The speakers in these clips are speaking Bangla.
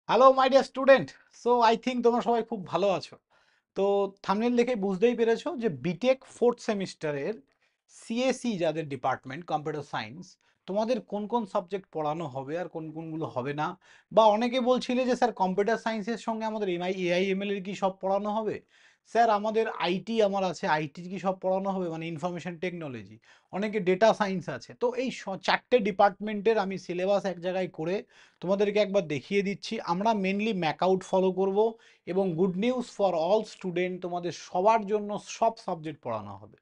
Hello my dear student. So I think তোমরা সবাই খুব ভালো আছো। তো থাম্বনেল দেখে বুঝতেই পেরেছো যে বিটেক ফোর্থ সেমিস্টারের সিএসি যাদের ডিপার্টমেন্ট কম্পিউটার সায়েন্স, তোমাদের কোন কোন সাবজেক্ট পড়ানো হবে আর কোন কোনগুলো হবে না। বা অনেকে বলছিলে যে স্যার কম্পিউটার সায়েন্সের সঙ্গে আমাদের এআইএমএল এর কি সব পড়ানো হবে। স্যার আমাদের আইটি আমার আছে, আইটির কি সব পড়ানো হবে, মানে ইনফরমেশন টেকনোলজি। অনেকে ডেটা সায়েন্স আছে। তো এই চারটে ডিপার্টমেন্টের আমি সিলেবাস এক জায়গায় করে তোমাদেরকে একবার দেখিয়ে দিচ্ছি। আমরা মেনলি ম্যাকআউট ফলো করব এবং good news for all student, তোমাদের সবার জন্য সব সাবজেক্ট পড়ানো হবে।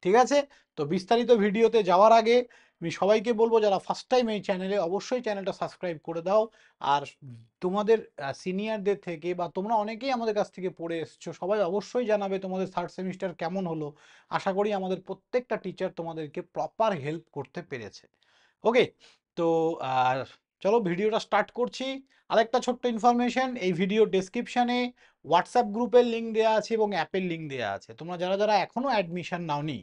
ঠিক আছে? তো বিস্তারিত ভিডিওতে যাওয়ার আগে আমি সবাইকে বলবো যারা ফার্স্ট টাইম এই চ্যানেলে, অবশ্যই চ্যানেলটা সাবস্ক্রাইব করে দাও। আর তোমাদের সিনিয়রদের থেকে বা তোমরা অনেকেই আমাদের কাছ থেকে পড়ে এসছো, সবাই অবশ্যই জানাবে তোমাদের থার্ড সেমিস্টার কেমন হলো। আশা করি আমাদের প্রত্যেকটা টিচার তোমাদেরকে প্রপার হেল্প করতে পেরেছে। ওকে। তো আর চলো ভিডিওটা স্টার্ট করছি। আরেকটা ছোট্ট ইনফরমেশন, এই ভিডিও ডেসক্রিপশানে হোয়াটসঅ্যাপ গ্রুপের লিঙ্ক দেওয়া আছে এবং অ্যাপের লিঙ্ক দেওয়া আছে। তোমরা যারা যারা এখনও অ্যাডমিশন নাওনি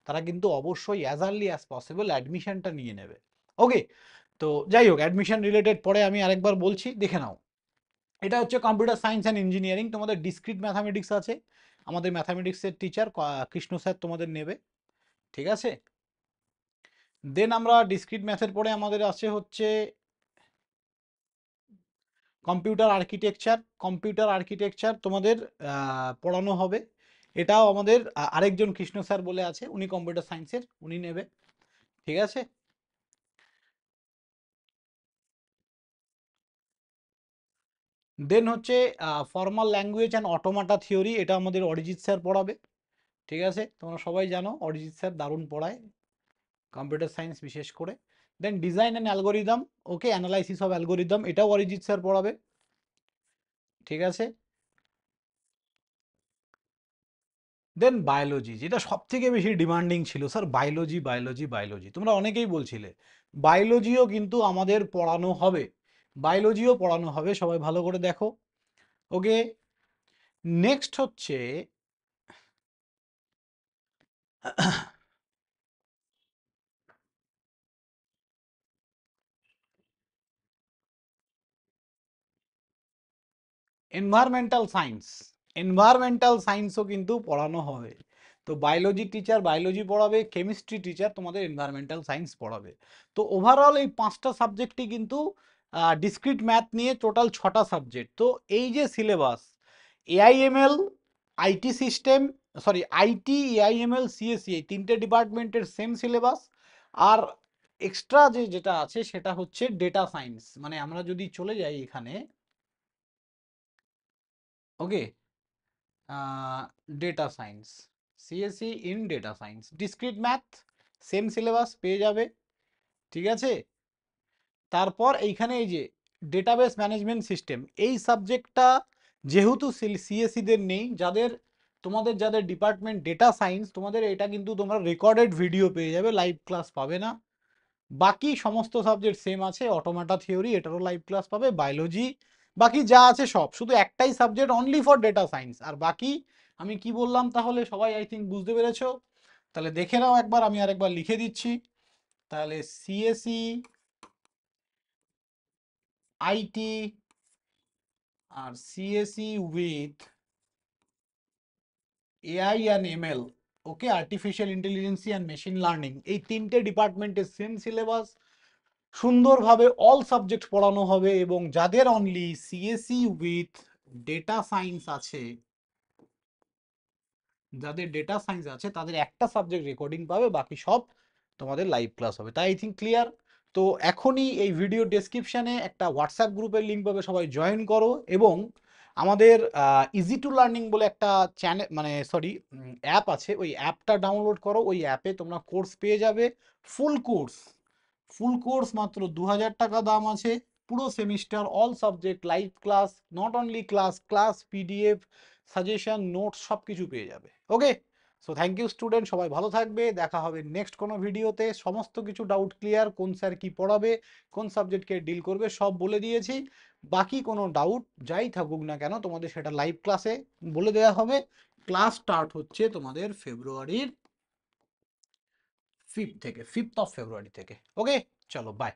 তারা কিন্তু অবশ্যই অ্যাজ আর্লি অ্যাজ পসিবল অ্যাডমিশনটা নিয়ে নেবে। ওকে। তো যাই হোক, অ্যাডমিশন রিলেটেড পরে আমি আরেকবার বলছি, দেখে নাও। এটা হচ্ছে কম্পিউটার সায়েন্স অ্যান্ড ইঞ্জিনিয়ারিং, তোমাদের ডিসক্রিট ম্যাথামেটিক্স আছে। আমাদের ম্যাথামেটিক্সের টিচার কৃষ্ণ স্যার তোমাদের নেবে। ঠিক আছে? দেন আমরা ডিসক্রিট ম্যাথের পরে আমাদের আছে হচ্ছে কম্পিউটার আর্কিটেকচার। কম্পিউটার আর্কিটেকচার তোমাদের পড়ানো হবে। এটাও আমাদের আরেকজন কৃষ্ণ স্যার বলে আছে, উনি কম্পিউটার সায়েন্সের, উনি নেবে। ঠিক আছে? দেন হচ্ছে ফর্মাল ল্যাঙ্গুয়েজ অ্যান্ড অটোমাটা থিওরি, এটা আমাদের অরিজিৎ স্যার পড়াবে। ঠিক আছে? তোমরা সবাই জানো অরিজিৎ স্যার দারুণ পড়ায় কম্পিউটার সায়েন্স বিশেষ করে। Then design and algorithm, okay, analysis of algorithm, এটাও অরিজিৎ স্যার পড়াবে। ঠিক আছে? দেন বায়োলজি, যেটা সব থেকে বেশি ডিমান্ডিং ছিল, স্যার বায়োলজি বায়োলজি বায়োলজি, তোমরা অনেকেই বলছিলে। বায়োলজিও কিন্তু আমাদের পড়ানো হবে। বায়োলজিও পড়ানো হবে, সবাই ভালো করে দেখো। ওকে। নেক্সট হচ্ছে এনভায়রনমেন্টাল সায়েন্স। এনভায়রনমেন্টাল সায়েন্সও কিন্তু পড়ানো হবে। তো বায়োলজি টিচার বায়োলজি পড়াবে, কেমিস্ট্রি টিচার তোমাদের এনভায়রনমেন্টাল সায়েন্স পড়াবে। তো ওভারঅল এই পাঁচটা সাবজেক্টই কিন্তু ডিসক্রিট ম্যাথ নিয়ে টোটাল ছটা সাবজেক্ট। তো এই যে syllabus, AIML, IT system, sorry IT, AIML, CSC, এই তিনটে ডিপার্টমেন্টের সেম সিলেবাস। আর এক্সট্রা যেটা আছে সেটা হচ্ছে ডেটা সায়েন্স। মানে আমরা যদি চলে যাই এখানে, okay, data science, CSC in data science, discrete math, same syllabus পেয়ে যাবে। ঠিক আছে? তারপর এইখানে এই যে ডেটাবেস ম্যানেজমেন্ট সিস্টেম, এই সাবজেক্টটা যেহেতু সিএসসিদের নেই, যাদের তোমাদের যাদের ডিপার্টমেন্ট ডেটা সায়েন্স, তোমাদের এটা কিন্তু তোমরা রেকর্ডেড ভিডিও পেয়ে যাবে, লাইভ ক্লাস পাবে না। বাকি সমস্ত সাবজেক্ট সেম আছে, অটোমাটা থিওরি এটারও লাইভ ক্লাস পাবে, বায়োলজি, বাকি যা আছে সব, শুধু একটাই subject only for data science. আর বাকি আমি কি বললাম তাহলে সবাই আই থিঙ্ক বুঝতে পেরেছো। তাহলে দেখে নাও একবার, আমি আরেকবার লিখে দিচ্ছি। তাহলে সিএসই, আইটি, আর CSE with AI and ML, okay, artificial intelligence and machine learning, এই তিনটে ডিপার্টমেন্টের সেম সিলেবাস, সুন্দরভাবে অল সাবজেক্ট পড়ানো হবে। এবং যাদের only CSE with data science আছে, যাদের ডেটা সায়েন্স আছে তাদের একটা সাবজেক্ট রেকর্ডিং পাবে, বাকি সব তোমাদের লাইভ ক্লাস হবে। তাই আই থিঙ্ক ক্লিয়ার। তো এখনই এই ভিডিও ডেসক্রিপশানে একটা হোয়াটসঅ্যাপ গ্রুপের লিঙ্ক পাবে, সবাই জয়েন করো। এবং আমাদের ইজি টু লার্নিং বলে একটা চ্যানেল, মানে সরি, অ্যাপ আছে, ওই অ্যাপটা ডাউনলোড করো। ওই অ্যাপে তোমরা কোর্স পেয়ে যাবে, ফুল কোর্স। ফুল কোর্স মাত্র 2000 টাকা দাম আছে। পুরো semester all subject live class, not only class, class PDF, suggestion, notes সব কিছু পেয়ে যাবে। ওকে। সো থ্যাংক ইউ স্টুডেন্ট, সবাই ভালো থাকবে, দেখা হবে নেক্সট কোনো ভিডিওতে। সমস্ত কিছু ডাউট ক্লিয়ার, কোন স্যার কি পড়াবে, কোন সাবজেক্টকে ডিল করবে সব বলে দিয়েছি। বাকি কোনো ডাউট যাই থাকুক না কেন তোমাদের সেটা লাইভ ক্লাসে বলে দেওয়া হবে। ক্লাস স্টার্ট হচ্ছে তোমাদের ফেব্রুয়ারির 5th থেকে, 5th অফ ফেব্রুয়ারি থেকে। ওকে, চলো বাই।